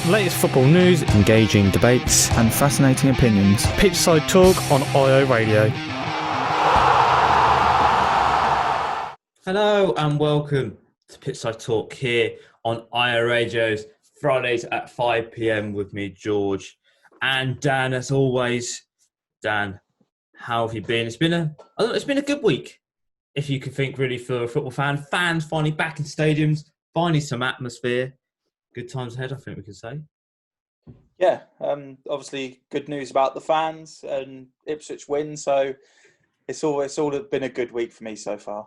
Latest football news, engaging debates, and fascinating opinions. Pitchside Talk on IO Radio. Hello and welcome to Pitchside Talk here on IO Radio's Fridays at 5 p.m. with me, George, and Dan. As always, Dan, how have you been? It's been a good week, if you can think really for a football fan. Fans finally back in stadiums, finally some atmosphere. Good times ahead, I think we can say. Yeah, obviously good news about the fans and Ipswich win. So it's all been a good week for me so far.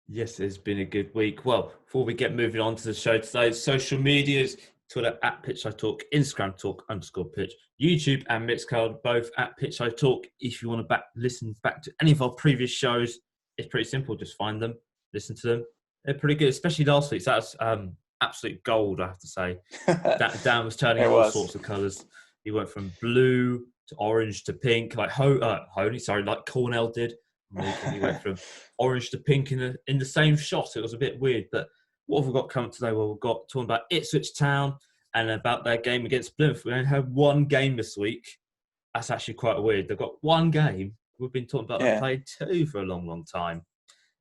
Yes, it's been a good week. Well, before we get moving on to the show today, social medias, Twitter at Pitchside Talk, Instagram Talk_pitch, YouTube and Mixcloud, both at Pitchside Talk. If you want to listen back to any of our previous shows, it's pretty simple. Just find them, listen to them. They're pretty good, especially last week's. That's absolute gold, I have to say. Dan was turning all sorts of colours. He went from blue to orange to pink, like like Cornell did. He went from orange to pink in the same shot. It was a bit weird. But what have we got coming today? Well, we've got talking about Ipswich Town and about their game against Plymouth. We only had one game this week. That's actually quite weird. They've got one game. We've been talking about they played two for a long, long time.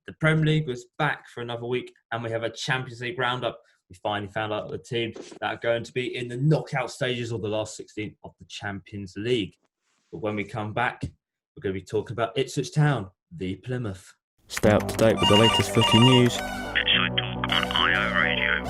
The Premier League was back for another week, and we have a Champions League roundup. We finally found out the teams that are going to be in the knockout stages of the last 16 of the Champions League. But when we come back, we're going to be talking about Ipswich Town v Plymouth. Stay up to date with the latest footy news. Pitchside Talk on IO Radio.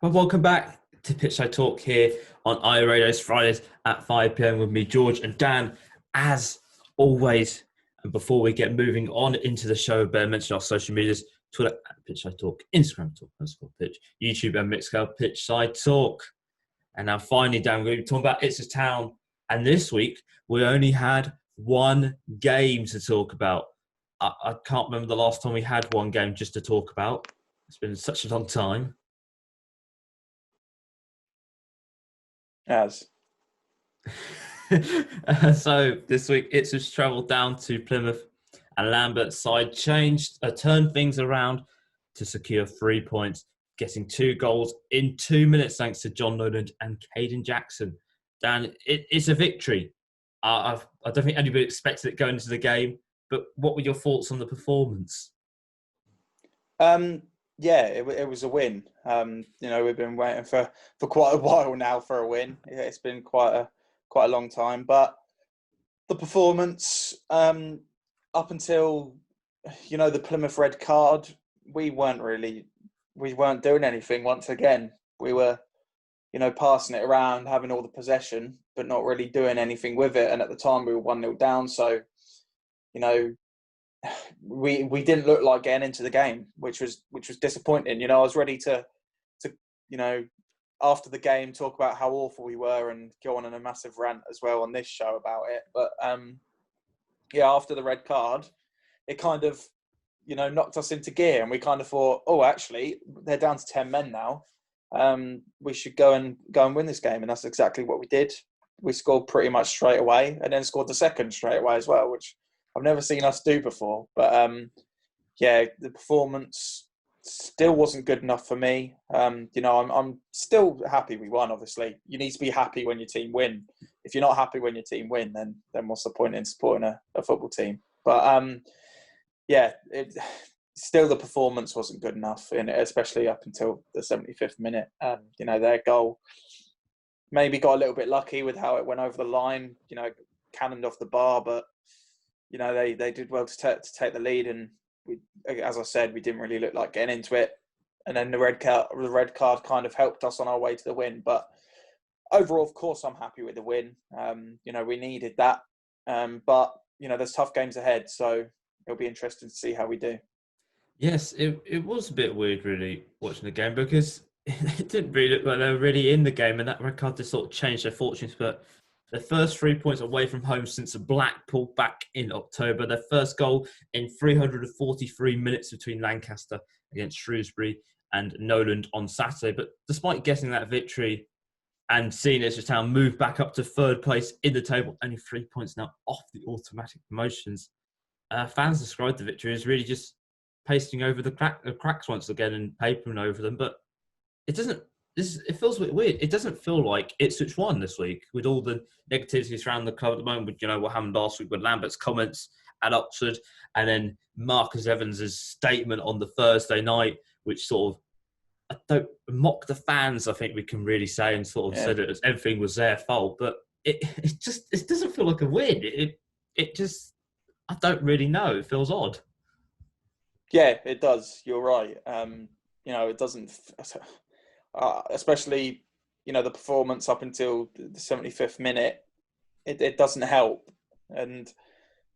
Well, welcome back to Pitchside Talk here on IO Radio's Fridays at 5 p.m. with me, George, and Dan, as always. And before we get moving on into the show, better mention our social medias, Twitter at Pitchside Talk, Instagram Talk_pitch, YouTube and Mixcloud Pitchside Talk. And now finally, Dan, we're going to be talking about Ipswich Town. And this week, we only had one game to talk about. I can't remember the last time we had one game just to talk about. It's been such a long time. Yes. So this week, Ipswich travelled down to Plymouth, and Lambert's side turned things around to secure 3 points, getting 2 goals in 2 minutes thanks to John Noland and Caden Jackson. Dan, it's a victory. I don't think anybody expected it going into the game, but what were your thoughts on the performance? It was a win. We've been waiting for quite a while now for a win. It's been quite a long time, but the performance up until the Plymouth red card, we weren't doing anything. Once again, we were passing it around, having all the possession, but not really doing anything with it. And at the time, we were 1-0 down, so we didn't look like getting into the game, which was disappointing. I was ready to after the game talk about how awful we were and go on a massive rant as well on this show about it. But after the red card, it kind of knocked us into gear, and we kind of thought, oh, actually they're down to 10 men now. We should go and win this game, and that's exactly what we did. We scored pretty much straight away, and then scored the second straight away as well, which I've never seen us do before. But the performance still wasn't good enough for me. I'm still happy we won. Obviously, you need to be happy when your team win. If you're not happy when your team win, then what's the point in supporting a football team? But still the performance wasn't good enough in it, especially up until the 75th minute. Their goal maybe got a little bit lucky with how it went over the line. Cannoned off the bar, but they did well to take the lead, and we, as I said, we didn't really look like getting into it. And then the red card kind of helped us on our way to the win. But overall, of course, I'm happy with the win. We needed that, but there's tough games ahead, so it'll be interesting to see how we do. Yes, it was a bit weird, really, watching the game, because it didn't really look like they were really in the game, and that red card just sort of changed their fortunes. But their first 3 points away from home since Blackpool back in October. Their first goal in 343 minutes between Lancaster against Shrewsbury and Noland on Saturday. But despite getting that victory and seeing Ipswich Town move back up to third place in the table, only 3 points now off the automatic promotions, fans described the victory as really just pasting over the cracks once again and papering over them. But it doesn't it feels a bit weird. It doesn't feel like Ipswich won this week with all the negativities around the club at the moment. With, what happened last week with Lambert's comments at Oxford, and then Marcus Evans' statement on the Thursday night, which sort of I don't mock the fans. I think we can really say, and sort of said it as everything was their fault. But it doesn't feel like a win. It just I don't really know. It feels odd. Yeah, it does. You're right. It doesn't, especially, the performance up until the 75th minute, it doesn't help. And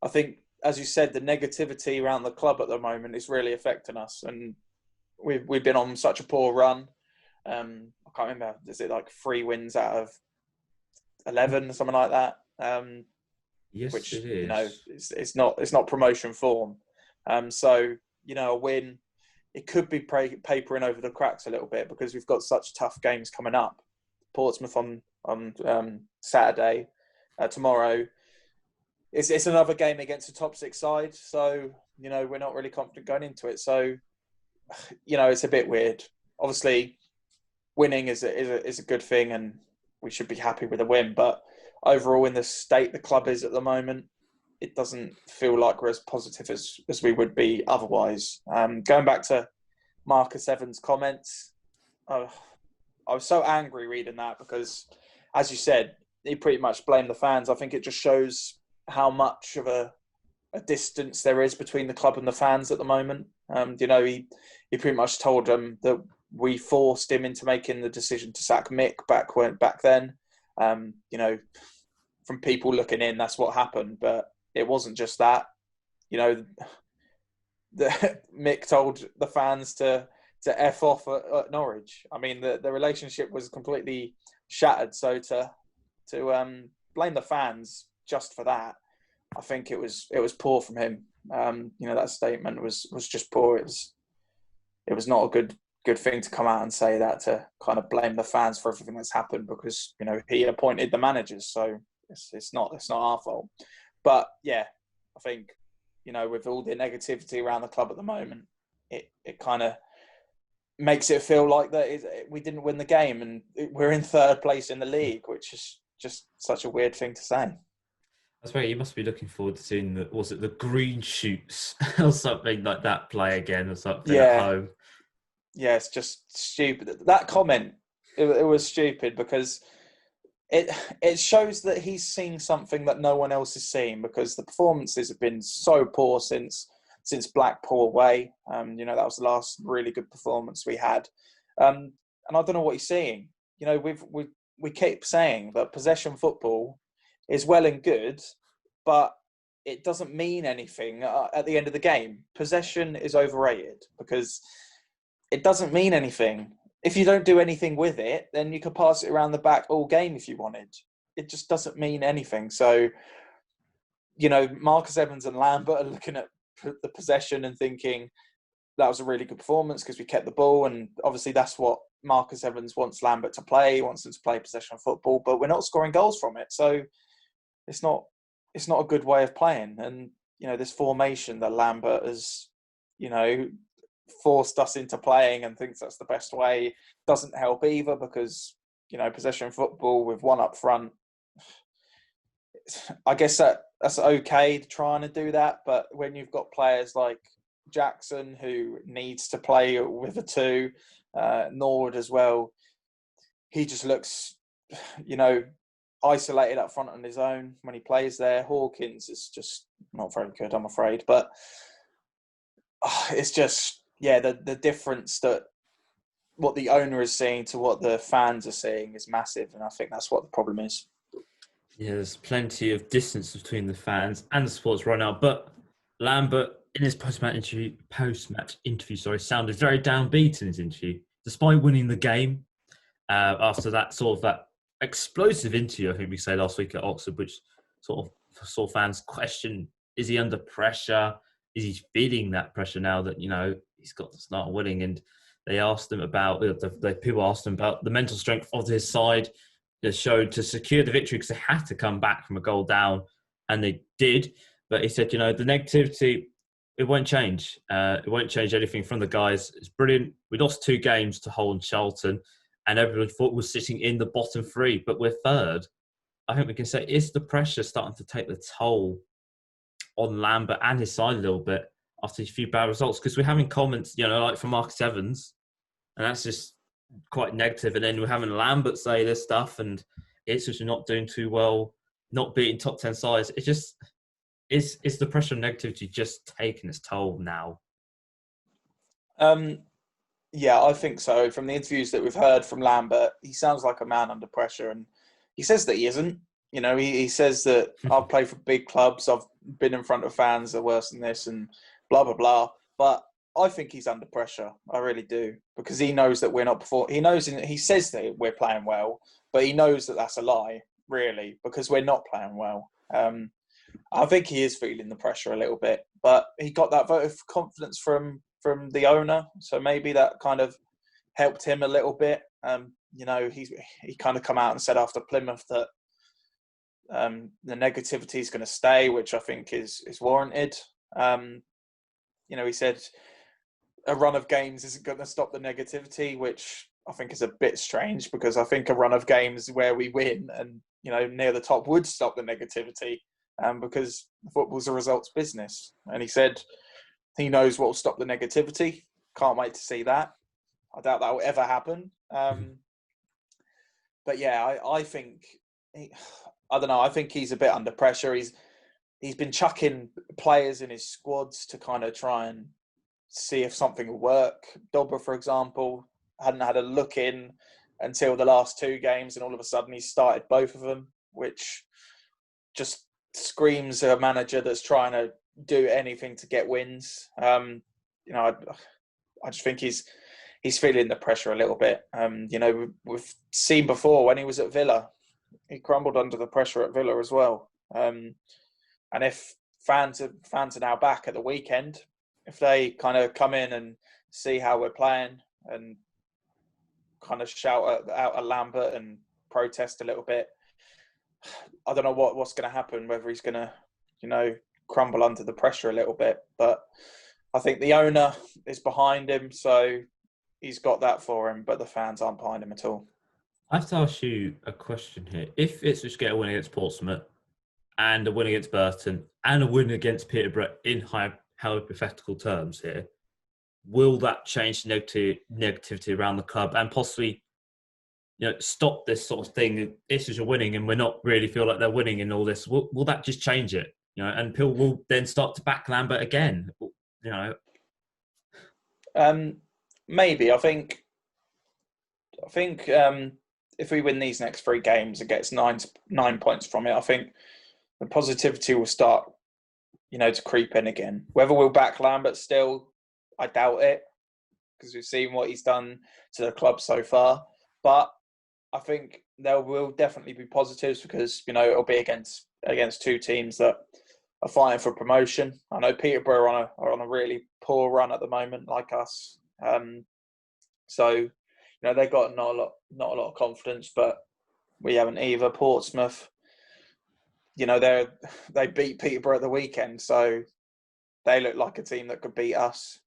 I think, as you said, the negativity around the club at the moment is really affecting us. And we've been on such a poor run. I can't remember, is it like 3 wins out of 11 or something like that? Yes, which, it is. It's not promotion form. So, a win, it could be papering over the cracks a little bit because we've got such tough games coming up. Portsmouth on Saturday, tomorrow. It's another game against a top 6 side, so we're not really confident going into it. So, it's a bit weird. Obviously, winning is a good thing, and we should be happy with a win. But overall, in the state the club is at the moment, it doesn't feel like we're as positive as we would be otherwise. Going back to Marcus Evans' comments, I was so angry reading that because, as you said, he pretty much blamed the fans. I think it just shows how much of a distance there is between the club and the fans at the moment. He pretty much told them that we forced him into making the decision to sack Mick back then. From people looking in, that's what happened, but it wasn't just that. Mick told the fans to F off at Norwich. I mean, the relationship was completely shattered. So to blame the fans just for that, I think it was poor from him. That statement was just poor. It was not a good thing to come out and say that, to kind of blame the fans for everything that's happened, because he appointed the managers, so it's not our fault. But yeah, I think with all the negativity around the club at the moment, it kind of makes it feel like that we didn't win the game and we're in 3rd place in the league, which is just such a weird thing to say. That's right. You must be looking forward to seeing the green shoots or something like that play again or something at home. Yeah, it's just stupid. That comment, it was stupid because it shows that he's seeing something that no one else is seeing, because the performances have been so poor since Blackpool away. That was the last really good performance we had. And I don't know what he's seeing. We keep saying that possession football is well and good, but it doesn't mean anything at the end of the game. Possession is overrated because it doesn't mean anything. If you don't do anything with it, then you could pass it around the back all game if you wanted. It just doesn't mean anything. So, Marcus Evans and Lambert are looking at the possession and thinking that was a really good performance because we kept the ball. And obviously that's what Marcus Evans wants Lambert to play. He wants him to play possession football, but we're not scoring goals from it. So it's not a good way of playing. And, this formation that Lambert has, forced us into playing and thinks that's the best way doesn't help either, because possession football with one up front, I guess that's okay to try and do that, but when you've got players like Jackson who needs to play with a 2, Norwood as well, he just looks isolated up front on his own when he plays there. Hawkins is just not very good, I'm afraid, but it's just the difference that what the owner is seeing to what the fans are seeing is massive, and I think that's what the problem is. Yeah, there's plenty of distance between the fans and the supporters right now. But Lambert, in his post-match interview, sounded very downbeat in his interview, despite winning the game. After that explosive interview, I think we say last week at Oxford, which sort of saw fans question: is he under pressure? Is he feeling that pressure now that he's got to start winning? And they asked him about people asked him about the mental strength of his side that showed to secure the victory, because they had to come back from a goal down, and they did. But he said, the negativity, it won't change. It won't change anything from the guys. It's brilliant. We lost 2 games to Hull and Charlton, and everybody thought we're sitting in the bottom three, but we're third. I think we can say, is the pressure starting to take the toll on Lambert and his side a little bit after a few bad results? Because we're having comments, like from Marcus Evans, and that's just quite negative. And then we're having Lambert say this stuff, and it's just not doing too well, not beating top 10 sides. It just is the pressure and negativity just taking its toll now? Yeah, I think so. From the interviews that we've heard from Lambert, he sounds like a man under pressure, and he says that he isn't. He says that I've played for big clubs, I've been in front of fans that are worse than this, and blah, blah, blah. But I think he's under pressure. I really do. Because he knows that we're not he says that we're playing well, but he knows that that's a lie, really, because we're not playing well. I think he is feeling the pressure a little bit, but he got that vote of confidence from the owner, so maybe that kind of helped him a little bit. He kind of come out and said after Plymouth that the negativity is going to stay, which I think is warranted. He said a run of games isn't going to stop the negativity, which I think is a bit strange, because I think a run of games where we win and near the top would stop the negativity, because football's a results business. And he said he knows what will stop the negativity. Can't wait to see that. I doubt that will ever happen. But yeah, I think I don't know. I think he's a bit under pressure. He's been chucking players in his squads to kind of try and see if something will work. Dobra, for example, hadn't had a look in until the last two games, and all of a sudden he started both of them, which just screams a manager that's trying to do anything to get wins. I just think he's feeling the pressure a little bit. We've seen before when he was at Villa, he crumbled under the pressure at Villa as well. And if fans are now back at the weekend, if they kind of come in and see how we're playing and kind of shout out at Lambert and protest a little bit, I don't know what's going to happen, whether he's going to, crumble under the pressure a little bit. But I think the owner is behind him, so he's got that for him, but the fans aren't behind him at all. I have to ask you a question here. If Ipswich get a win against Portsmouth and a win against Burton and a win against Peterborough in hypothetical terms here, will that change the negativity around the club and possibly stop this sort of thing? Ipswich are winning and we're not really feel like they're winning in all this. Will that just change it? And Peel will then start to back Lambert again. Maybe. I think if we win these next three games and gets 9 points from it, I think the positivity will start, to creep in again. Whether we'll back Lambert still, I doubt it, because we've seen what he's done to the club so far. But I think there will definitely be positives, because it'll be against two teams that are fighting for promotion. I know Peterborough are on a really poor run at the moment, like us. So they've got not a lot of confidence, but we haven't either. Portsmouth, they beat Peterborough at the weekend, so they look like a team that could beat us.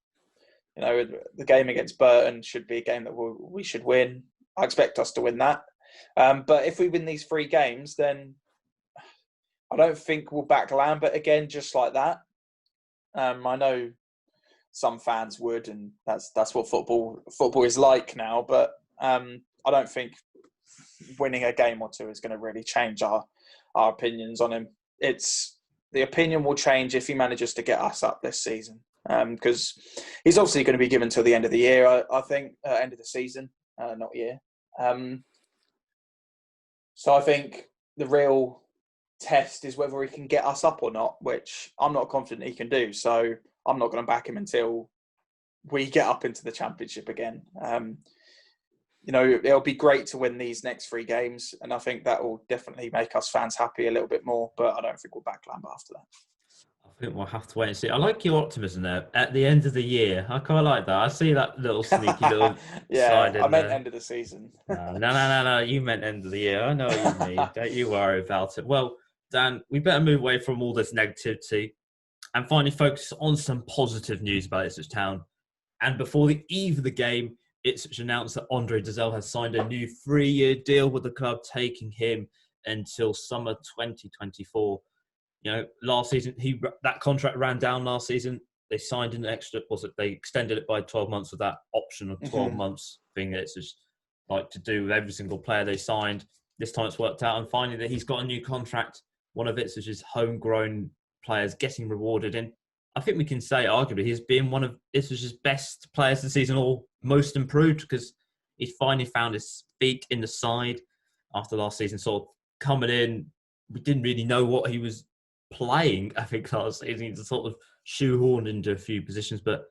The game against Burton should be a game that we should win. I expect us to win that. But if we win these three games, then I don't think we'll back Lambert again just like that. I know some fans would, and that's what football is like now. But I don't think winning a game or two is going to really change our opinions on him. The opinion will change if he manages to get us up this season, because he's obviously going to be given till the end of the year. I think end of the season, not year. So I think the real test is whether he can get us up or not, which I'm not confident he can do. So I'm not going to back him until we get up into the Championship again. It'll be great to win these next three games, and I think that will definitely make us fans happy a little bit more, but I don't think we'll back Lambert after that. I think we'll have to wait and see. I like your optimism there. At the end of the year, I quite like that. I see that little sneaky little side in I meant there. end of the season. No. You meant end of the year. I know what you mean. Don't you worry about it. Well, Dan, we better move away from all this negativity and finally focus on some positive news about Ipswich Town. And before the eve of the game, Ipswich announced that Andre Dazelle has signed a new 3-year deal with the club, taking him until summer 2024. Last season that contract ran down last season. They signed an extra, they extended it by 12 months with that option of 12 months thing that it's just like to do with every single player they signed. This time it's worked out, and finally that he's got a new contract. One of Ipswich's homegrown players getting rewarded, and I think we can say arguably he's been one of Ipswich's best players this season, or most improved, because he finally found his feet in the side after last season. Sort of coming in, we didn't really know what he was playing. I think last season he's sort of shoehorned into a few positions, but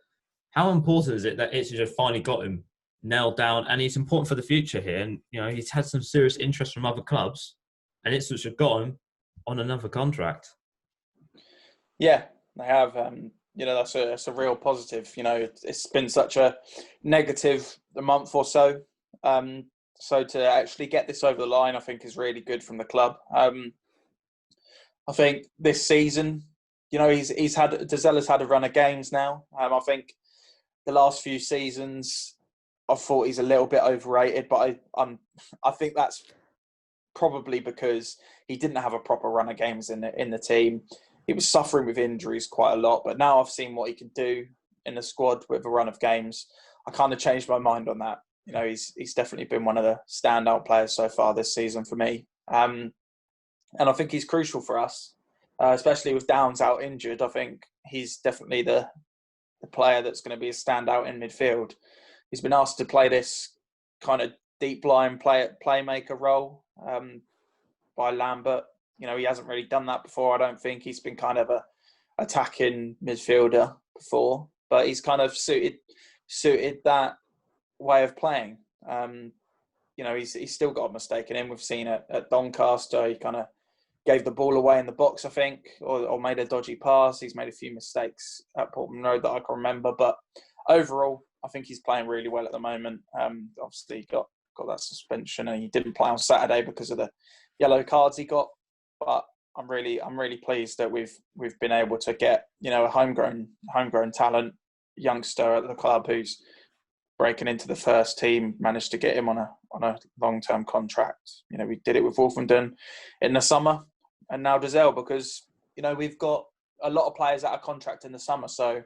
how important is it that Ipswich have finally got him nailed down, and it's important for the future here. And he's had some serious interest from other clubs, and Ipswich have got him on another contract. Yeah, they have. That's a real positive. It's been such a negative month or so. So to actually get this over the line, I think is really good from the club. I think this season, Dazelle has had a run of games now. I think the last few seasons, I thought he's a little bit overrated, but I think that's probably because he didn't have a proper run of games in the team. He was suffering with injuries quite a lot, but now I've seen what he can do in the squad with a run of games. I kind of changed my mind on that. He's definitely been one of the standout players so far this season for me. And I think he's crucial for us, especially with Downs out injured. I think he's definitely the player that's going to be a standout in midfield. He's been asked to play this kind of deep line playmaker role by Lambert. He hasn't really done that before. I don't think he's been kind of a attacking midfielder before, but he's kind of suited that way of playing. He's still got a mistake in him. We've seen it at Doncaster. He kind of gave the ball away in the box, I think, or made a dodgy pass. He's made a few mistakes at Portman Road that I can remember, but overall, I think he's playing really well at the moment. Obviously, he got that suspension, and he didn't play on Saturday because of the yellow cards he got. But I'm really pleased that we've been able to get a homegrown talent youngster at the club who's breaking into the first team. Managed to get him on a long-term contract. We did it with Wolfenden in the summer, and now Dazelle, because we've got a lot of players out of contract in the summer, so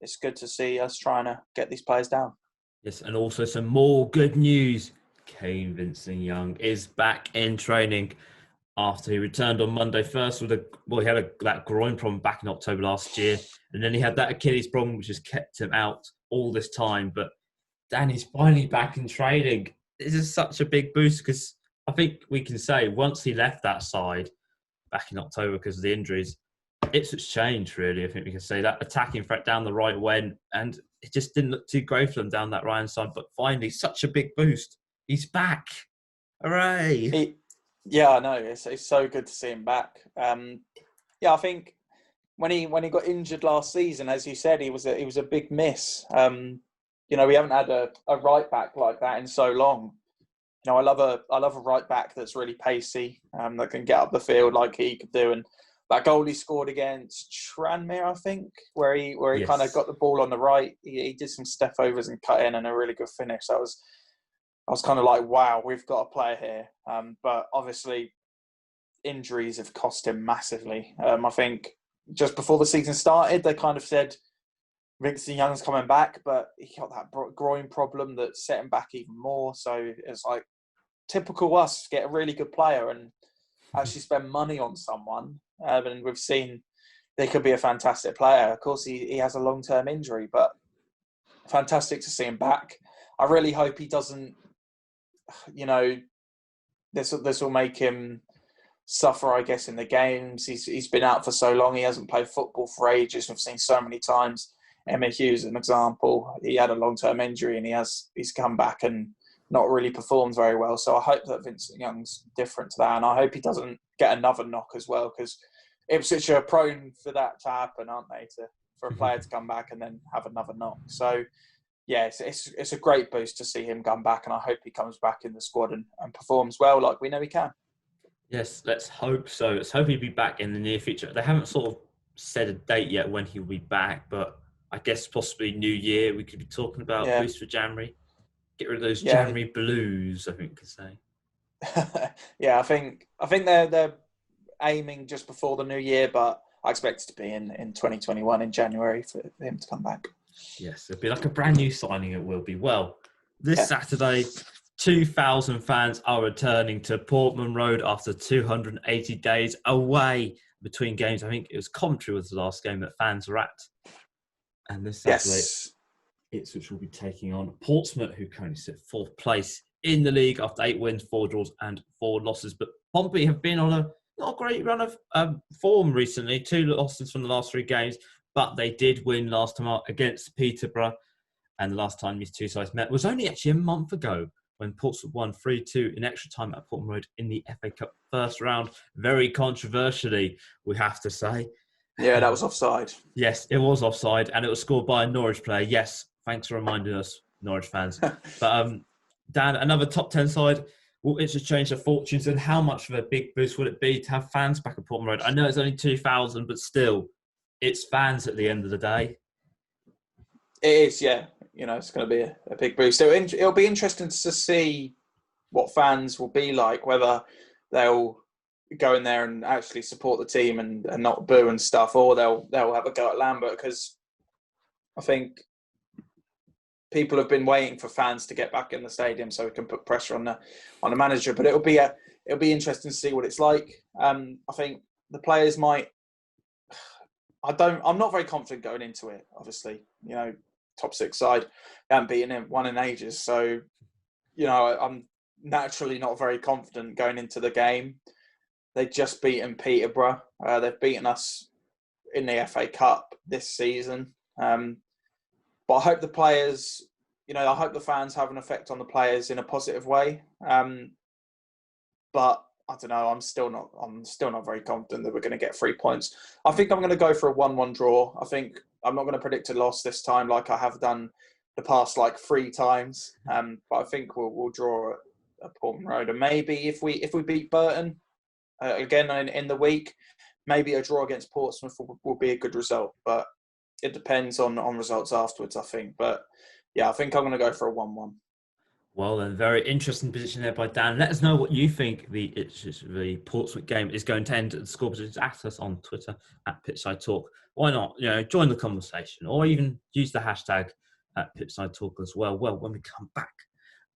it's good to see us trying to get these players down. Yes, and also some more good news. Vincent-Young is back in training after he returned on Monday first with he had that groin problem back in October last year, and then he had that Achilles problem which has kept him out all this time. But Danny's finally back in training. This is such a big boost, because I think we can say once he left that side back in October because of the injuries, Ipswich changed, really. I think we can say that attacking threat down the right went, and it just didn't look too great for them down that right-hand side. But finally, such a big boost. He's back. Hooray! Yeah, I know. It's so good to see him back. I think when he got injured last season, as you said, he was a big miss. We haven't had a right back like that in so long. I love a right back that's really pacey, that can get up the field like he could do. And that goal he scored against Tranmere, I think, where he Yes. kind of got the ball on the right. He did some step overs and cut in, and a really good finish. I was kind of like, wow, we've got a player here. But obviously, injuries have cost him massively. I think just before the season started, they kind of said Vincent-Young's coming back, but he got that groin problem that set him back even more. So it's like typical us, get a really good player and actually spend money on someone. And we've seen they could be a fantastic player. Of course, he has a long-term injury, but fantastic to see him back. I really hope he doesn't, this will make him suffer, I guess, in the games. He's been out for so long. He hasn't played football for ages. We've seen so many times. Emma Hughes, an example, he had a long-term injury and he's come back and not really performed very well. So I hope that Vincent-Young's different to that, and I hope he doesn't get another knock as well, because Ipswich are prone for that to happen, aren't they? For a player to come back and then have another knock. So yeah, it's a great boost to see him come back, and I hope he comes back in the squad and performs well like we know he can. Yes, let's hope so. Let's hope he'll be back in the near future. They haven't sort of said a date yet when he'll be back, but I guess possibly New Year we could be talking about boost for January. Get rid of those Yeah. January blues, I think you could say. Yeah, I think they're aiming just before the new year, but I expect it to be in 2021 in January for him to come back. Yes, it'll be like a brand new signing. It will be. Well, this Yeah. Saturday, 2,000 fans are returning to Portman Road after 280 days away between games. I think it was Coventry was the last game that fans were at. And this Saturday, Yes. Ipswich will be taking on Portsmouth, who currently sit fourth place in the league after 8 wins, 4 draws and 4 losses. But Pompey have been on a not a great run of form recently. 2 losses from the last 3 games, but they did win last time out against Peterborough. And the last time these two sides met was only actually a month ago when Portsmouth won 3-2 in extra time at Portman Road in the FA Cup first round. Very controversially, we have to say. Yeah, that was offside. Yes, it was offside, and it was scored by a Norwich player. Yes, thanks for reminding us, Norwich fans. But Dan, another top 10 side, will it just change their fortunes? And how much of a big boost would it be to have fans back at Portman Road? I know it's only 2,000, but still, it's fans at the end of the day. It is, yeah. You know, it's going to be a big boost. So it'll be interesting to see what fans will be like, whether they'll go in there and actually support the team and not boo and stuff, or they'll have a go at Lambert, because I think people have been waiting for fans to get back in the stadium so we can put pressure on the manager. But it'll be interesting to see what it's like. I think the players might. I'm not very confident going into it. Obviously, you know, top 6 side, they haven't beaten one in ages, so you know I'm naturally not very confident going into the game. They just beaten Peterborough. They've beaten us in the FA Cup this season. But I hope the players, you know, I hope the fans have an effect on the players in a positive way. But I don't know. I'm still not very confident that we're going to get 3 points. I think I'm going to go for a 1-1 draw. I think I'm not going to predict a loss this time, like I have done the past 3 times. But I think we'll draw at Portman Road, and maybe if we beat Burton again in the week, maybe a draw against Portsmouth will be a good result. But it depends on results afterwards, I think. But yeah, I think I'm going to go for a 1-1. Well, then, very interesting position there by Dan. Let us know what you think the Portsmouth game is going to end. The score positions at us on Twitter at Pitchside Talk. Why not? You know, join the conversation, or even use the hashtag at Pitchside Talk as well. Well, when we come back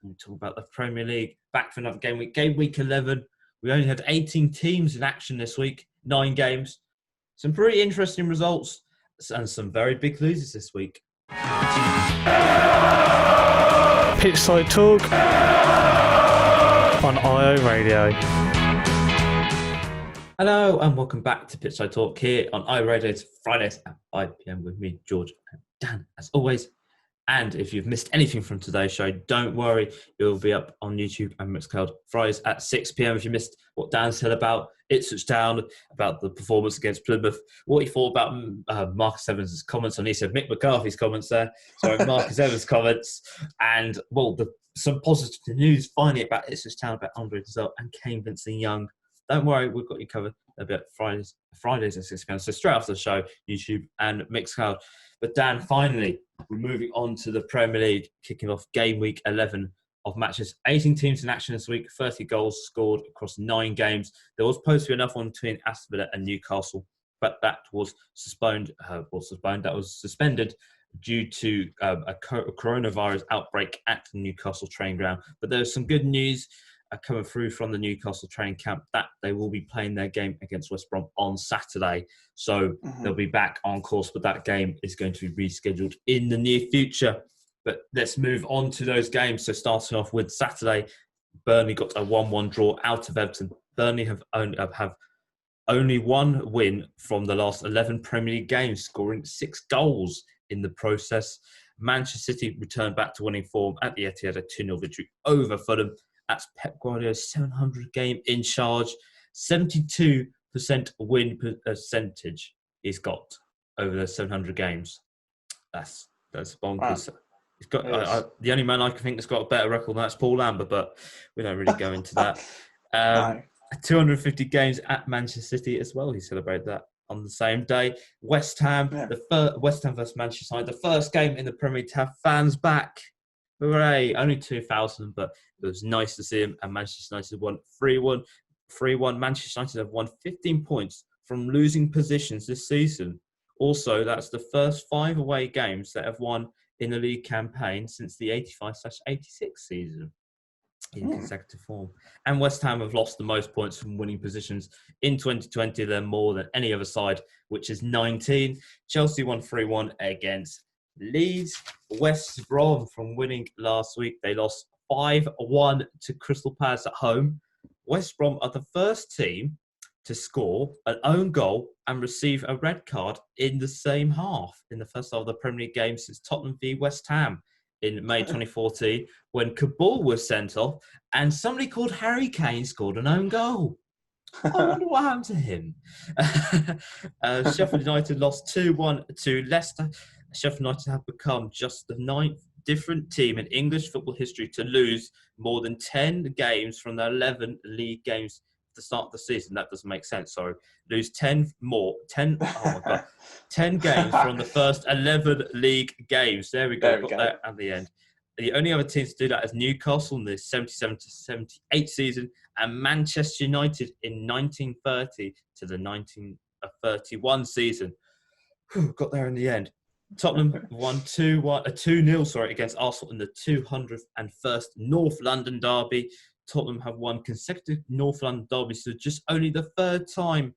and we talk about the Premier League, back for another game week. Game week 11. We only had 18 teams in action this week, 9 games. Some pretty interesting results and some very big losers this week. Pitchside Talk on IO Radio. Hello and welcome back to Pitchside Talk here on IO Radio. It's Fridays at 5 p.m. with me, George, and Dan, as always. And if you've missed anything from today's show, don't worry. It will be up on YouTube and Mixcloud Fridays at 6 p.m. If you missed what Dan said about Ipswich Town, about the performance against Plymouth, what he thought about Marcus Evans' comments on, he said Mick McCarthy's comments there. Sorry, Marcus Evans' comments. And, well, some positive news finally about Ipswich Town, about Andre Giselle and Kane Vincent-Young. Don't worry, we've got you covered a bit Fridays at 6 p.m. So straight after the show, YouTube and Mixcloud. But Dan, finally, we're moving on to the Premier League, kicking off game week 11 of matches. 18 teams in action this week, 30 goals scored across 9 games. There was supposed to be another one between Aston Villa and Newcastle, but that was suspended due to a coronavirus outbreak at the Newcastle training ground. But there's some good news coming through from the Newcastle training camp that they will be playing their game against West Brom on Saturday. So they'll be back on course, but that game is going to be rescheduled in the near future. But let's move on to those games. So starting off with Saturday, Burnley got a 1-1 draw out of Everton. Burnley have only one win from the last 11 Premier League games, scoring 6 goals in the process. Manchester City returned back to winning form at the Etihad, a 2-0 victory over Fulham. That's Pep Guardiola's 700 game in charge. 72% win percentage he's got over the 700 games. That's bonkers. Wow. He's got the only man I can think that's got a better record than that's Paul Lambert, but we don't really go into that. No. 250 games at Manchester City as well. He celebrated that on the same day. West Ham, West Ham versus Manchester United, the first game in the Premier League to have fans back. Hooray! Only 2,000, but it was nice to see him. And Manchester United won 3-1. 3-1. Manchester United have won 15 points from losing positions this season. Also, that's the first 5 away games that have won in the league campaign since the 85/86 season in consecutive form. And West Ham have lost the most points from winning positions in 2020. They're more than any other side, which is 19. Chelsea won 3-1 against Leeds. West Brom from winning last week. They lost 5-1 to Crystal Palace at home. West Brom are the first team to score an own goal and receive a red card in the same half in the first half of the Premier League game since Tottenham v West Ham in May 2014, when Kabul was sent off and somebody called Harry Kane scored an own goal. I wonder what happened to him. Sheffield United lost 2-1 to Leicester. Sheffield United have become just the 9th different team in English football history to lose more than 10 games from their 11 league games at the start of the season. That doesn't make sense, sorry. Lose 10 games from the first 11 league games. There we go. Got that at the end. The only other teams to do that is Newcastle in the 77-78 season and Manchester United in 1930 to the 1931 season. Got there in the end. Tottenham won 2-0 against Arsenal in the 201st North London derby. Tottenham have won consecutive North London derbies, so just only the 3rd time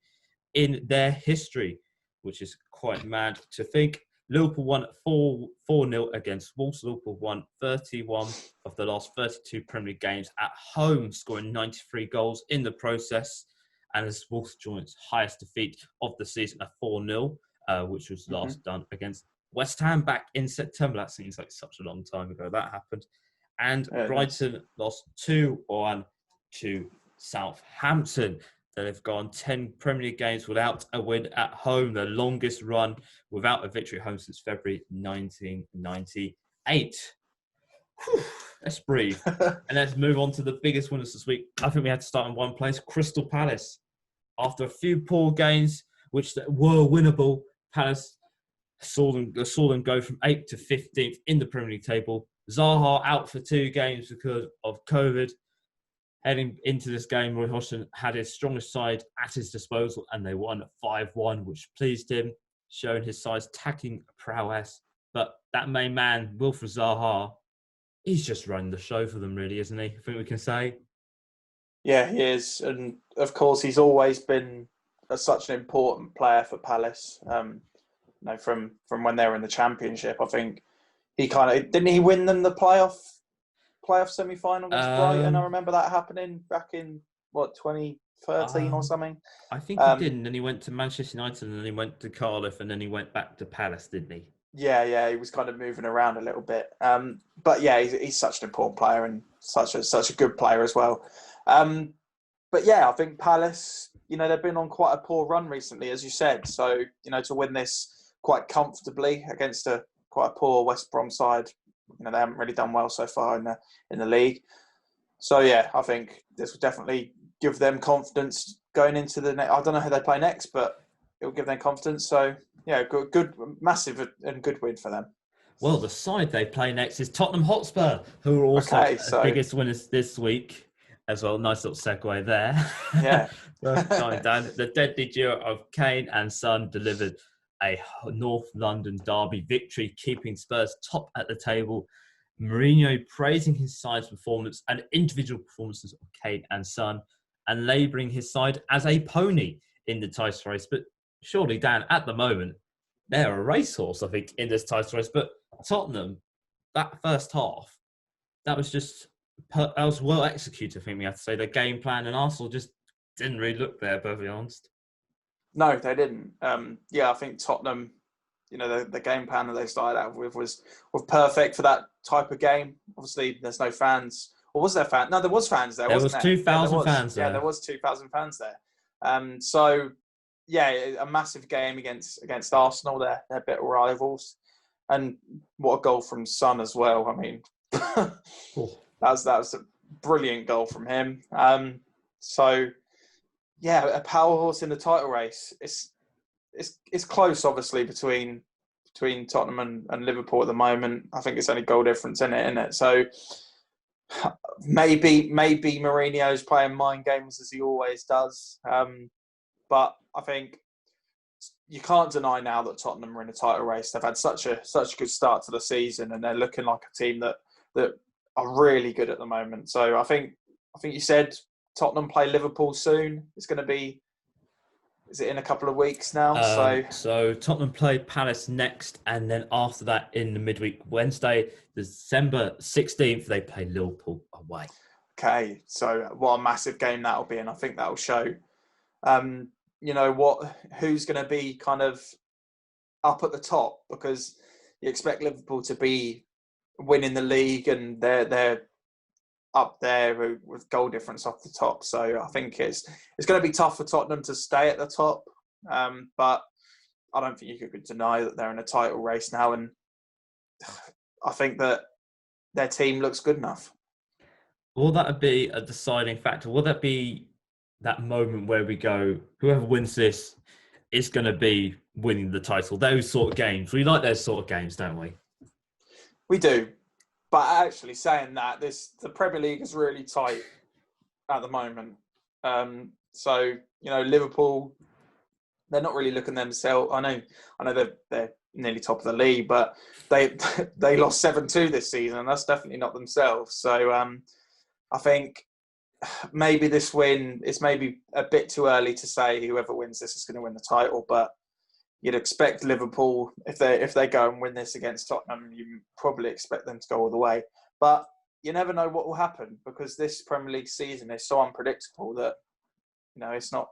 in their history, which is quite mad to think. Liverpool won 4-0 against Wolves. Liverpool won 31 of the last 32 Premier League games at home, scoring 93 goals in the process. And as Wolves joins highest defeat of the season at 4-0, which was last done against West Ham back in September. That seems like such a long time ago that happened. And Brighton lost 2-1 to Southampton. They've gone 10 Premier League games without a win at home, the longest run without a victory at home since February 1998. Whew, let's breathe. And let's move on to the biggest winners this week. I think we had to start in one place, Crystal Palace. After a few poor games, which were winnable, Palace saw them go from 8th to 15th in the Premier League table. Zaha out for 2 games because of COVID. Heading into this game, Roy Hodgson had his strongest side at his disposal and they won 5-1, which pleased him, showing his side's attacking prowess. But that main man, Wilfried Zaha, he's just running the show for them, really, isn't he? I think we can say. Yeah, he is. And, of course, he's always been such an important player for Palace. From when they were in the Championship, I think he didn't he win them the playoff semi-final against Brighton? I remember that happening back in 2013 or something. I think he did, and then he went to Manchester United, and then he went to Cardiff, and then he went back to Palace, didn't he? Yeah, he was kind of moving around a little bit. But yeah, he's such an important player and such a good player as well. But yeah, I think Palace, they've been on quite a poor run recently, as you said. So, to win this quite comfortably against quite a poor West Brom side, they haven't really done well so far in the league. So yeah, I think this will definitely give them confidence going into the next. I don't know who they play next, but it will give them confidence. So yeah, good, massive and good win for them. Well, the side they play next is Tottenham Hotspur, who are also the biggest winners this week as well. Nice little segue there. Yeah. The deadly duo of Kane and Son delivered a North London derby victory, keeping Spurs top at the table. Mourinho praising his side's performance and individual performances of Kane and Son, and labelling his side as a pony in the title race. But surely, Dan, at the moment, they're a racehorse, I think, in this title race. But Tottenham, that first half, that was well executed, I think we have to say. The game plan, and Arsenal just didn't really look there, perfectly honest. No, they didn't. I think Tottenham, the game plan that they started out with was perfect for that type of game. Obviously, there's no fans. Or was there fans? No, there was fans there, wasn't there? 2,000 fans there. Yeah, there was 2,000 fans there. So, yeah, a massive game against Arsenal. They're bitter rivals. And what a goal from Son as well. I mean, that was a brilliant goal from him. So, yeah, a power horse in the title race. It's close, obviously, between between Tottenham and Liverpool at the moment. I think it's only goal difference in it, isn't it? So maybe Mourinho's playing mind games as he always does. But I think you can't deny now that Tottenham are in a title race. They've had such a good start to the season, and they're looking like a team that are really good at the moment. So I think you said Tottenham play Liverpool soon. It's going to be, is it in a couple of weeks now? So Tottenham play Palace next, and then after that, in the midweek Wednesday, December 16th, they play Liverpool away. Okay, so what a massive game that'll be, and I think that'll show, who's going to be kind of up at the top, because you expect Liverpool to be winning the league, and they're up there with goal difference off the top. So I think it's going to be tough for Tottenham to stay at the top, but I don't think you could deny that they're in a title race now, and I think that their team looks good enough. Will that be a deciding factor? Will that be that moment where we go, whoever wins this is going to be winning the title? Those sort of games. We like those sort of games, don't we? We do. But actually saying that, the Premier League is really tight at the moment. So, Liverpool, they're not really looking themselves. I know they're nearly top of the league, but they lost 7-2 this season, and that's definitely not themselves. So I think maybe this win, it's maybe a bit too early to say whoever wins this is going to win the title, but you'd expect Liverpool, if they go and win this against Tottenham, you probably expect them to go all the way. But you never know what will happen, because this Premier League season is so unpredictable that it's not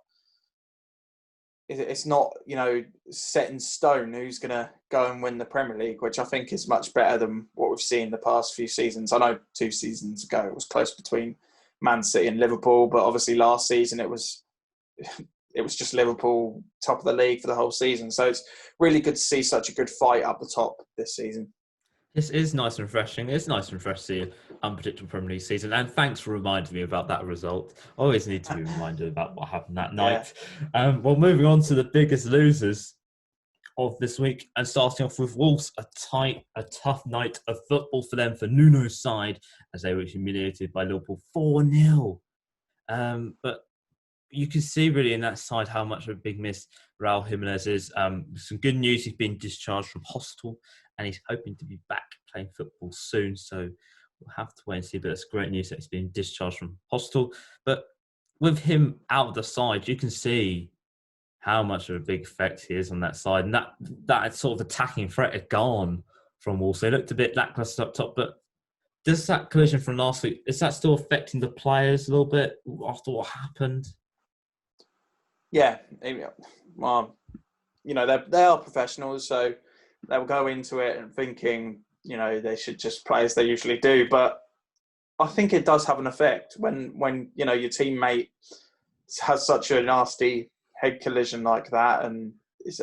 set in stone who's going to go and win the Premier League, which I think is much better than what we've seen the past few seasons. I know 2 seasons ago it was close between Man City and Liverpool, but obviously last season it was just Liverpool top of the league for the whole season. So it's really good to see such a good fight up the top this season. This is nice and refreshing. It's nice and refreshing to see an unpredictable Premier League season. And thanks for reminding me about that result. I always need to be reminded about what happened that night. Yeah. Well, moving on to the biggest losers of this week, and starting off with Wolves, a tough night of football for them, for Nuno's side, as they were humiliated by Liverpool 4-0. But you can see really in that side how much of a big miss Raul Jimenez is. Some good news, he's been discharged from hospital and he's hoping to be back playing football soon. So we'll have to wait and see, but it's great news that he's been discharged from hospital. But with him out of the side, you can see how much of a big effect he is on that side. And that sort of attacking threat had gone from Wolves. They looked a bit lacklustre up top, but does that collision from last week, is that still affecting the players a little bit after what happened? Yeah, well, they are professionals, so they'll go into it and thinking, they should just play as they usually do. But I think it does have an effect when your teammate has such a nasty head collision like that and is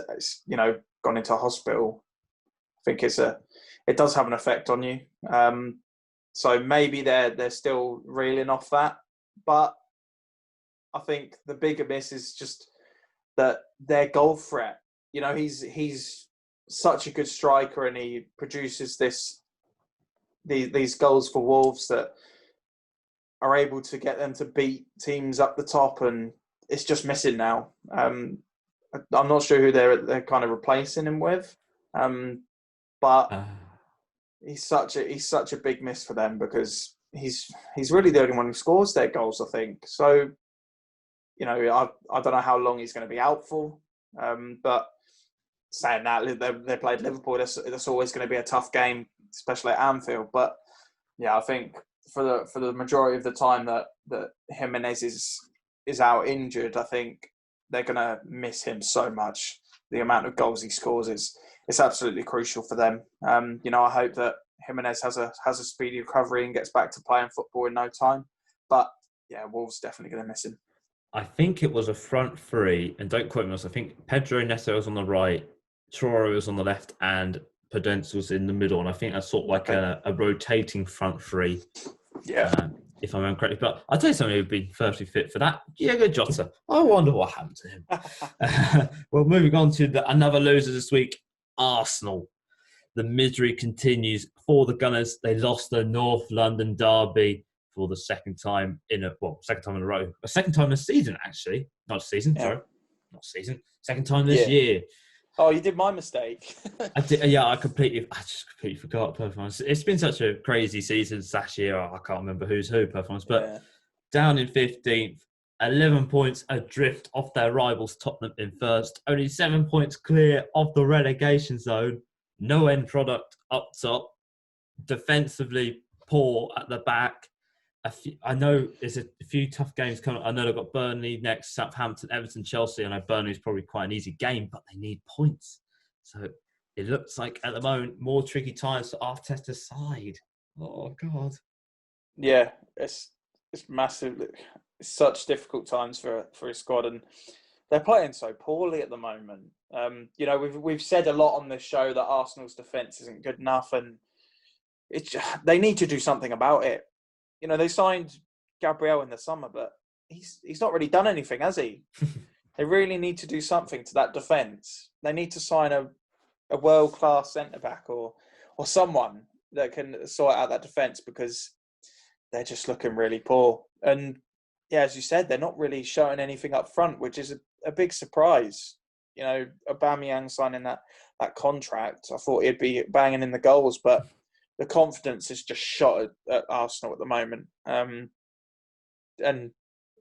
gone into hospital. I think it does have an effect on you. So maybe they're still reeling off that, but I think the bigger miss is just that their goal threat. He's such a good striker, and he produces these goals for Wolves that are able to get them to beat teams up the top, and it's just missing now. I'm not sure who they're kind of replacing him with, but he's such a big miss for them, because he's really the only one who scores their goals, I think. So, I don't know how long he's going to be out for, but saying that, they played Liverpool, that's always going to be a tough game, especially at Anfield. But yeah, I think for the majority of the time that Jimenez is out injured, I think they're going to miss him so much. The amount of goals he scores it's absolutely crucial for them. I hope that Jimenez has a speedy recovery and gets back to playing football in no time. But yeah, Wolves definitely going to miss him. I think it was a front three, and don't quote me on this, I think Pedro Neto was on the right, Traore was on the left, and Podence was in the middle. And I think that's sort of like a rotating front three. Yeah. If I remember correctly. But I'll tell you something who'd be firstly fit for that. Diego Jota. I wonder what happened to him. Well, moving on to another loser this week, Arsenal. the misery continues for the Gunners. They lost the North London derby for the second time in a row. A second time this season, actually. Not season, sorry. Not season. Second time this year. Oh, you did my mistake. I just completely forgot performance. It's been such a crazy season / year. I can't remember who's who performance, but down in 15th, 11 points adrift off their rivals Tottenham in first, only 7 points clear of the relegation zone. No end product up top. Defensively poor at the back. I know there's a few tough games coming. I know they've got Burnley next, Southampton, Everton, Chelsea. I know Burnley's probably quite an easy game, but they need points. So it looks like at the moment more tricky times for Arteta's side. Oh God. Yeah, it's massive. It's such difficult times for his squad, and they're playing so poorly at the moment. We've said a lot on this show that Arsenal's defence isn't good enough, and they need to do something about it. They signed Gabriel in the summer, but he's not really done anything, has he? They really need to do something to that defence. They need to sign a world-class centre-back or someone that can sort out that defence, because they're just looking really poor. And, as you said, they're not really showing anything up front, which is a big surprise. Aubameyang signing that contract, I thought he'd be banging in the goals, but the confidence is just shot at Arsenal at the moment. And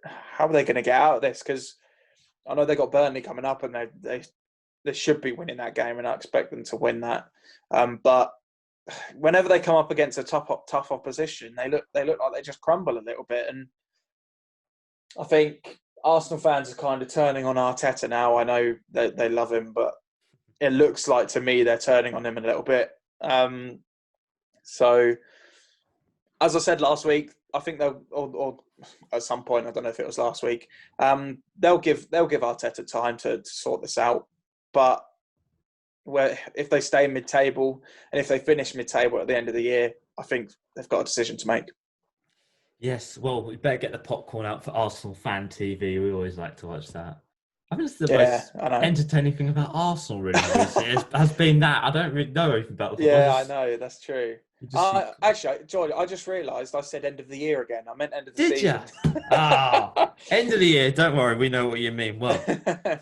how are they going to get out of this? Because I know they got Burnley coming up, and they should be winning that game, and I expect them to win that. But whenever they come up against a tough opposition, they look like they just crumble a little bit. And I think Arsenal fans are kind of turning on Arteta now. I know they love him, but it looks like to me they're turning on him a little bit. So, as I said last week, I think they'll, or at some point, I don't know if it was last week, they'll give Arteta time to sort this out. But if they stay mid-table and if they finish mid-table at the end of the year, I think they've got a decision to make. Yes, well, we better get the popcorn out for Arsenal Fan TV. We always like to watch that. I think it's the most entertaining thing about Arsenal, really. It has been that. I don't really know anything about the football. Yeah, I know. That's true. Actually, George, I just realised I said end of the year again. I meant end of the season. Did you? End of the year. Don't worry. We know what you mean. Well,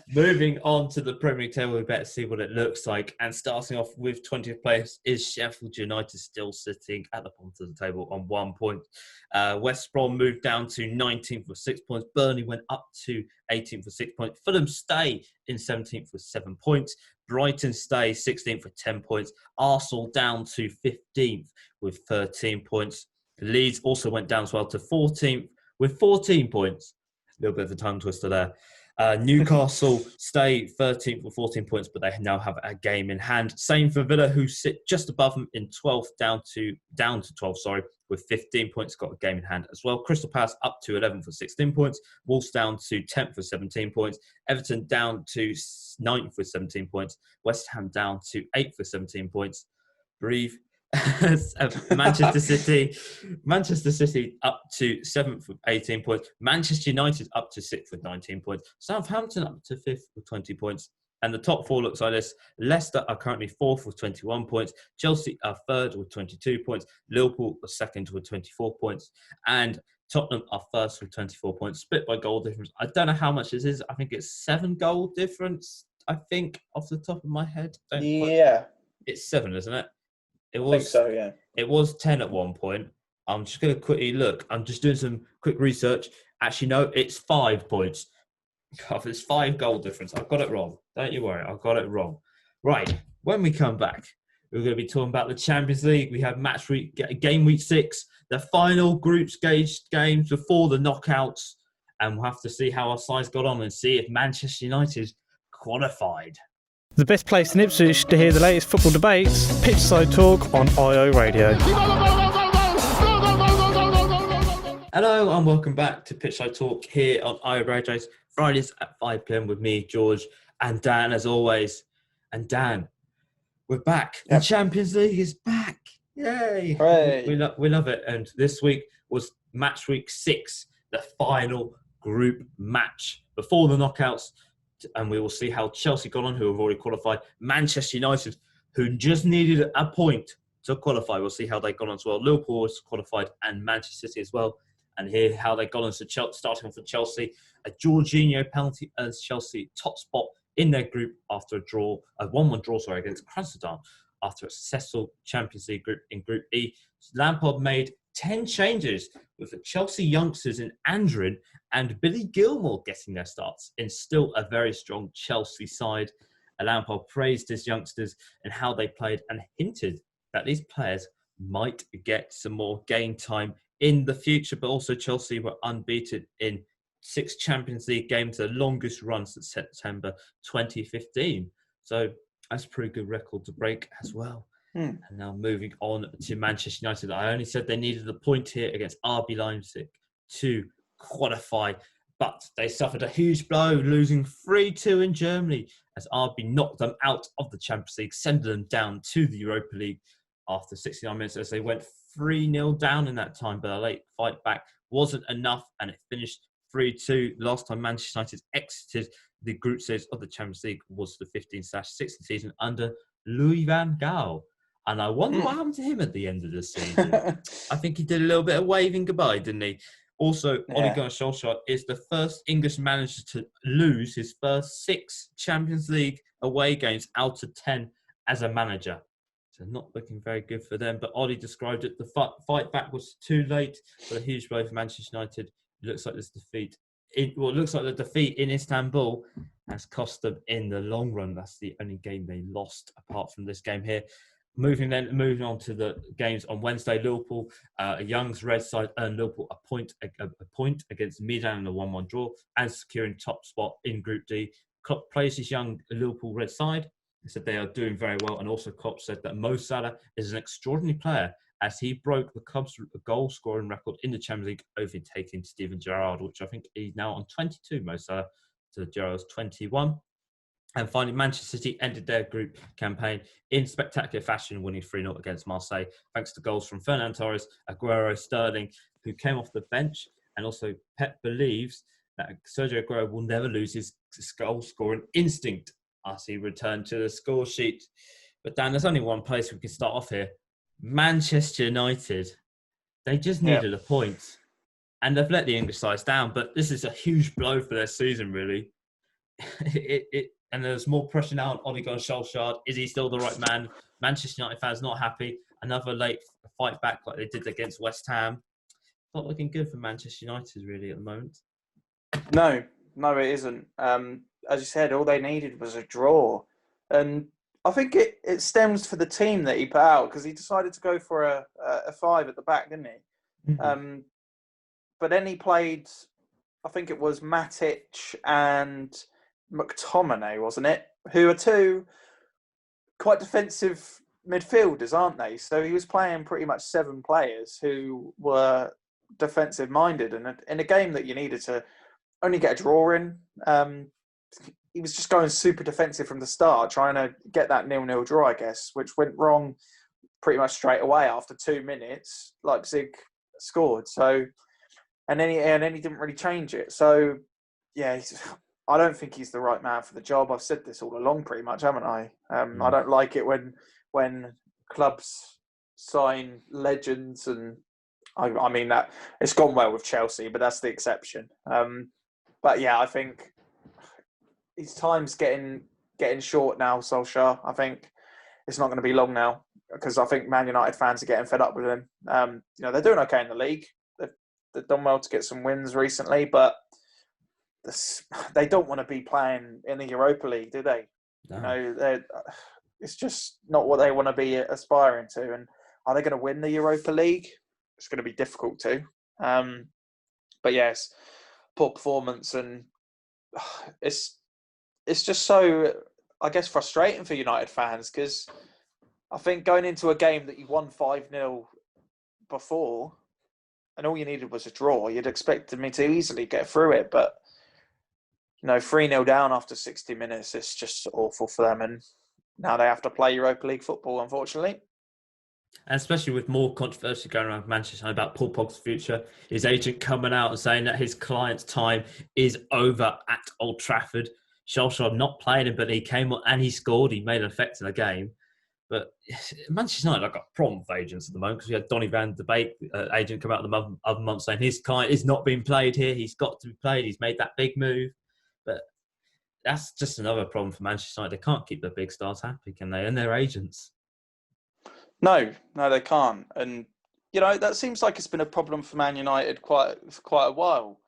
moving on to the Premier League table, we better see what it looks like. And starting off with 20th place is Sheffield United, still sitting at the bottom of the table on 1 point. West Brom moved down to 19th with 6 points. Burnley went up to 18th with 6 points. Fulham stay in 17th with 7 points. Brighton stay 16th with 10 points. Arsenal down to 15th with 13 points. Leeds also went down as well to 14th with 14 points. A little bit of a tongue twister there. Newcastle stay 13th with 14 points, but they now have a game in hand. Same for Villa, who sit just above them in 12th, down to 12th, with 15 points, got a game in hand as well. Crystal Palace up to 11th with 16 points. Wolves down to 10th with 17 points. Everton down to 9th with 17 points. West Ham down to 8th with 17 points. Breathe. Manchester City up to 7th with 18 points. Manchester United up to 6th with 19 points. Southampton up to 5th with 20 points. And the top four looks like this. Leicester are currently 4th with 21 points. Chelsea are 3rd with 22 points. Liverpool are 2nd with 24 points. And Tottenham are 1st with 24 points. Split by goal difference. I don't know how much this is. I think it's 7 goal difference, I think, off the top of my head. It's 7, isn't it? I think so, yeah. It was 10 at one point. I'm just going to quickly look. I'm just doing some quick research. Actually, no, it's 5 points. God, it's 5 goal difference. I've got it wrong. Don't you worry. I've got it wrong. Right. When we come back, we're going to be talking about the Champions League. We have game week 6, the final group stage games before the knockouts. And we'll have to see how our sides got on and see if Manchester United qualified. The best place in Ipswich to hear the latest football debates, Pitchside Talk on IO Radio. Hello and welcome back to Pitchside Talk here on IO Radio. Fridays at 5 p.m. with me, George, and Dan as always. And Dan, we're back. Yep. The Champions League is back. Yay! Hooray. We love it. And this week was match week 6, the final group match before the knockouts. And we will see how Chelsea got on, who have already qualified. Manchester United who just needed a point to qualify. We'll see how they got on as well. Liverpool was qualified and Manchester City as well. And here how they got on. So starting off for Chelsea, a Jorginho penalty earns Chelsea top spot in their group after a 1-1 draw against Krasnodar after a successful Champions League group in Group E. Lampard made 10 changes with the Chelsea youngsters in Andrin and Billy Gilmore getting their starts in still a very strong Chelsea side. Lampard praised his youngsters and how they played and hinted that these players might get some more game time in the future, but also Chelsea were unbeaten in 6 Champions League games, the longest run since September 2015. So that's a pretty good record to break as well. And now moving on to Manchester United. I only said they needed a point here against RB Leipzig to qualify, but they suffered a huge blow, losing 3-2 in Germany as RB knocked them out of the Champions League, sending them down to the Europa League after 69 minutes as they went 3-0 down in that time, but a late fight back wasn't enough and it finished 3-2. Last time Manchester United exited the group stage of the Champions League was the 15/16 season under Louis van Gaal. And I wonder what happened to him at the end of the season. I think he did a little bit of waving goodbye, didn't he? Also, Ole Gunnar Solskjaer is the first English manager to lose his first 6 Champions League away games out of 10 as a manager. So not looking very good for them. But Ollie described it. The fight back was too late, but a huge blow for Manchester United. It looks like this defeat. It looks like the defeat in Istanbul has cost them in the long run. That's the only game they lost apart from this game here. Moving on to the games on Wednesday, Liverpool, Young's red side earned Liverpool a point against Milan in a 1-1 draw and securing top spot in Group D. Klopp praised his young Liverpool red side. He said they are doing very well, and also Klopp said that Mo Salah is an extraordinary player as he broke the Cubs' goal-scoring record in the Champions League, overtaking Steven Gerrard, which I think he's now on 22, Mo Salah, to Gerrard's 21. And finally, Manchester City ended their group campaign in spectacular fashion, winning 3-0 against Marseille, thanks to goals from Fernand Torres, Aguero, Sterling, who came off the bench. And also, Pep believes that Sergio Aguero will never lose his goal-scoring instinct as he returned to the score sheet. But Dan, there's only one place we can start off here. Manchester United. They just needed a point. And they've let the English sides down, but this is a huge blow for their season, really. And there's more pressure now on Ole Gunnar Solskjaer. Is he still the right man? Manchester United fans not happy. Another late fight back like they did against West Ham. Not looking good for Manchester United, really, at the moment. No, it isn't. As you said, all they needed was a draw. And I think it stems for the team that he put out because he decided to go for a 5 at the back, didn't he? Mm-hmm. But then he played, I think it was Matic and McTominay, wasn't it? Who are 2 quite defensive midfielders, aren't they? So he was playing pretty much 7 players who were defensive minded. And in a game that you needed to only get a draw in, he was just going super defensive from the start, trying to get that 0-0 draw, I guess, which went wrong pretty much straight away after 2 minutes. Leipzig scored. So, and then he didn't really change it. So, yeah, I don't think he's the right man for the job. I've said this all along, pretty much, haven't I? I don't like it when clubs sign legends, and I mean that it's gone well with Chelsea, but that's the exception. But yeah, I think his time's getting short now, Solskjaer. I think it's not going to be long now because I think Man United fans are getting fed up with him. They're doing okay in the league. They've done well to get some wins recently, but they don't want to be playing in the Europa League, do they? No. It's just not what they want to be aspiring to. And are they going to win the Europa League? It's going to be difficult to. But yes, poor performance, and it's just so, I guess, frustrating for United fans because I think going into a game that you won 5-0 before, and all you needed was a draw, you'd expect me to easily get through it, but 3-0 down after 60 minutes, it's just awful for them. And now they have to play Europa League football, unfortunately. And especially with more controversy going around Manchester about Paul Pogb's future, his agent coming out and saying that his client's time is over at Old Trafford. Solskjaer not playing him, but he came on and he scored. He made an effect in the game. But Manchester United, I've got a problem with agents at the moment because we had Donny van de Beek, agent, come out the other month saying his client is not being played here. He's got to be played. He's made that big move. But that's just another problem for Manchester United. They can't keep their big stars happy, can they? And their agents. No, they can't. And, that seems like it's been a problem for Man United for quite a while.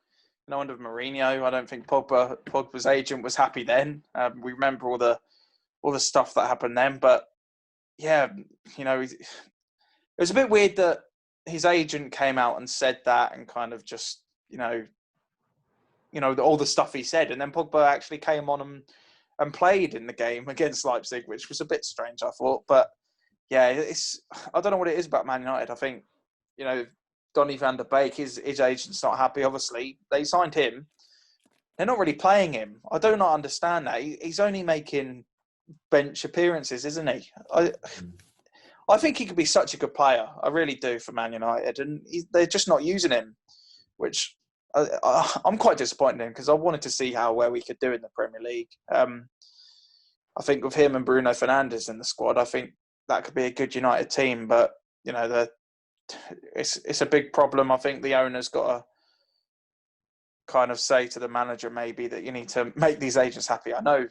Under Mourinho, I don't think Pogba's agent was happy then. We remember all the stuff that happened then. But, yeah, it was a bit weird that his agent came out and said that and kind of just, all the stuff he said. And then Pogba actually came on and played in the game against Leipzig, which was a bit strange, I thought. But, yeah, I don't know what it is about Man United. I think, Donny van der Beek, his agent's not happy, obviously. They signed him. They're not really playing him. I do not understand that. He's only making bench appearances, isn't he? I think he could be such a good player. I really do for Man United. And they're just not using him, which I'm quite disappointed in because I wanted to see how well we could do in the Premier League. I think with him and Bruno Fernandes in the squad, I think that could be a good United team. But, it's a big problem. I think the owner's got to kind of say to the manager maybe that you need to make these agents happy. I know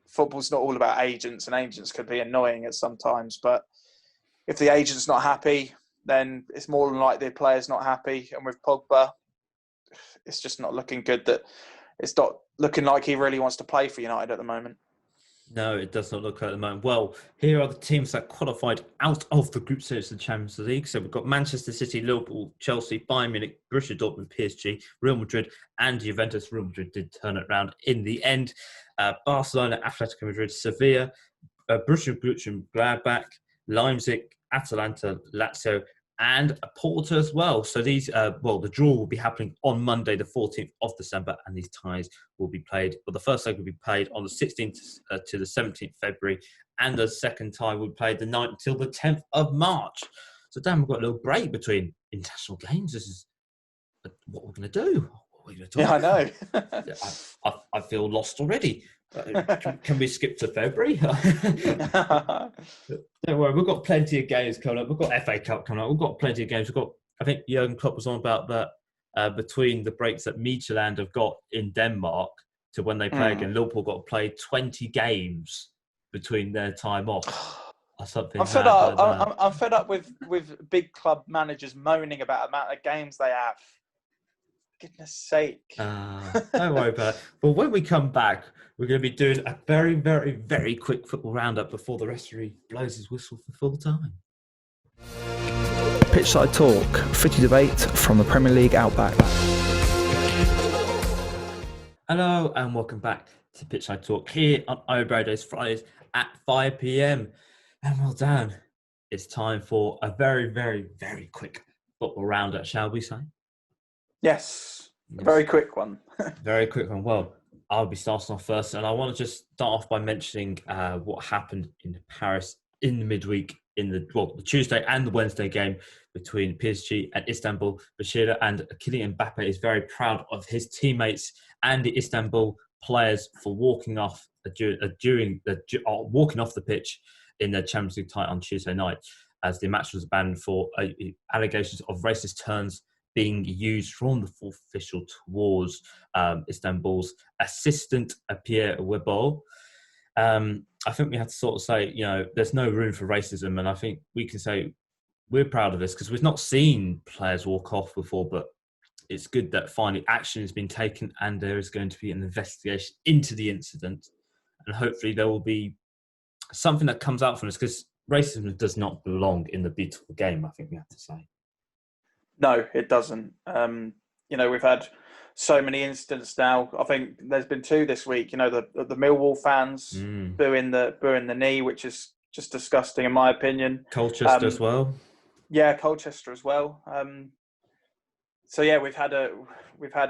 football's not all about agents, and agents can be annoying at sometimes, but if the agent's not happy, then it's more than likely the player's not happy. And with Pogba, it's just not looking good. That it's not looking like he really wants to play for United at the moment. No, it does not look like at the moment. Well, here are the teams that qualified out of the group stage of the Champions League. So we've got Manchester City, Liverpool, Chelsea, Bayern Munich, Borussia Dortmund, PSG, Real Madrid, and Juventus. Real Madrid did turn it around in the end. Barcelona, Atletico Madrid, Sevilla, Borussia Gladbach, Leipzig, Atalanta, Lazio, and Porto as well. So these, the draw will be happening on Monday, the 14th of December, and these ties will be played. Well, the first leg will be played on the 16th to the 17th February, and the second tie will be played the 9th till the 10th of March. So, Dan, we've got a little break between international games. This is what we're going to do. What are we going to talk Yeah, I know. I feel lost already. Can we skip to February? Don't worry, we've got plenty of games coming up. We've got FA Cup coming up. We've got plenty of games. I think Jurgen Klopp was on about that between the breaks that Midtjylland have got in Denmark to when they play again. Liverpool got to play 20 games between their time off. Or something. I'm fed up. I'm fed up with big club managers moaning about the amount of games they have. Goodness sake. Don't worry about it. But when we come back, we're going to be doing a very, very, very quick football roundup before the referee blows his whistle for full time. Pitchside Talk, footy debate from the Premier League Outback. Hello and welcome back to Pitchside Talk here on Fridays at 5 p.m. And well done. It's time for a very, very, very quick football roundup, shall we say? Yes. A very quick one. Very quick one. Well, I'll be starting off first, and I want to just start off by mentioning what happened in Paris in the midweek in the Tuesday and the Wednesday game between PSG and Istanbul. Bashir and Kylian Mbappe is very proud of his teammates and the Istanbul players for walking off walking off the pitch in the Champions League tie on Tuesday night, as the match was abandoned for allegations of racist turns being used from the fourth official towards Istanbul's assistant, Pierre Webo. I think we have to sort of say, there's no room for racism. And I think we can say we're proud of this because we've not seen players walk off before, but it's good that finally action has been taken and there is going to be an investigation into the incident. And hopefully there will be something that comes out from this, because racism does not belong in the beautiful game, I think we have to say. No, it doesn't. We've had so many incidents now. I think there's been two this week. The Millwall fans booing the knee, which is just disgusting in my opinion. Colchester as well. Yeah, Colchester as well. We've had a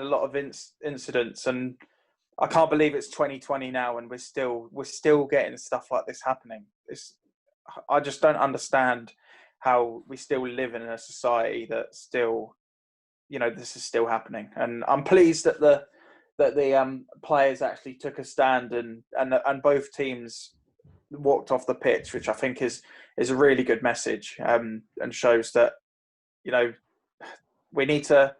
lot of incidents, and I can't believe it's 2020 now, and we're still getting stuff like this happening. I just don't understand how we still live in a society that still, this is still happening. And I'm pleased that the players actually took a stand and both teams, walked off the pitch, which I think is a really good message, and shows that, you know, we need to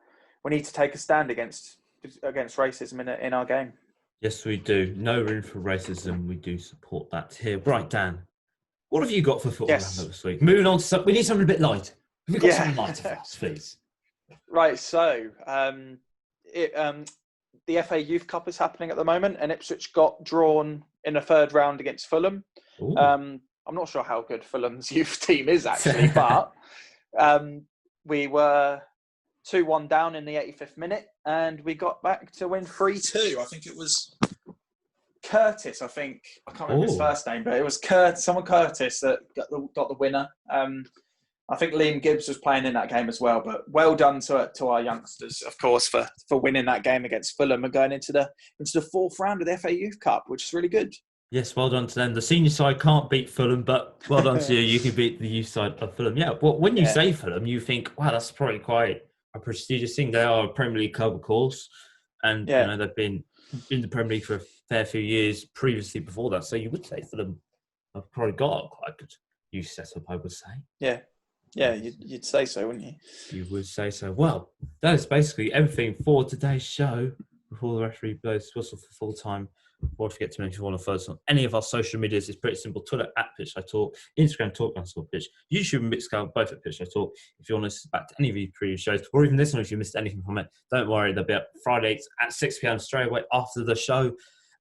take a stand against racism in our game. Yes, we do. No room for racism. We do support that here. Right, Dan, what have you got for football Yes. roundup this week? Moving on to we need something a bit light. Have you got something lighter for us, please? Right, so the FA Youth Cup is happening at the moment, and Ipswich got drawn in a third round against Fulham. Ooh. I'm not sure how good Fulham's youth team is actually, but we were 2-1 down in the 85th minute, and we got back to win 3-2. I think it was Curtis. I can't remember his first name, but it was Curtis that got the winner. I think Liam Gibbs was playing in that game as well, but well done to our youngsters, of course, for winning that game against Fulham and going into the fourth round of the FA Youth Cup, which is really good. Yes, well done to them. The senior side can't beat Fulham, but well done to you. You can beat the youth side of Fulham. Yeah, well, when you say Fulham, you think, wow, that's probably quite a prestigious thing. They are a Premier League club, of course, and you know, they've been in the Premier League for a fair few years previously before that. So you would say Fulham have probably got quite a good youth setup, I would say. Yeah. Yeah, you'd say so, wouldn't you? You would say so. Well, that is basically everything for today's show. Before the referee blows whistle for full time, before I forget to mention, if you want to follow us on any of our social medias, it's pretty simple. Twitter @PitchITalk, Instagram @Talk_Pitch, YouTube and Mixcloud, both @PitchITalk. If you want to listen back to any of these previous shows, or even this one if you missed anything from it, don't worry, they'll be up Fridays at 6 p.m. straight away after the show.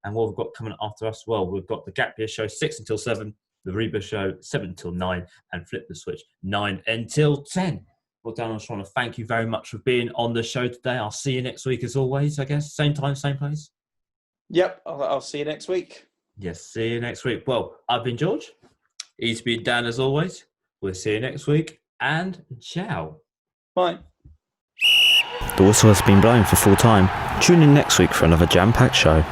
And what we've got coming after us, well, we've got the Gap Year show 6 until 7. The Reba show 7 until 9, and Flip the Switch 9 until 10. Well, Dan, I just want to thank you very much for being on the show today. I'll see you next week as always, I guess. Same time, same place? Yep, I'll see you next week. Yes, see you next week. Well, I've been George. He's been Dan as always. We'll see you next week, and ciao. Bye. The whistle has been blown for full time. Tune in next week for another jam-packed show.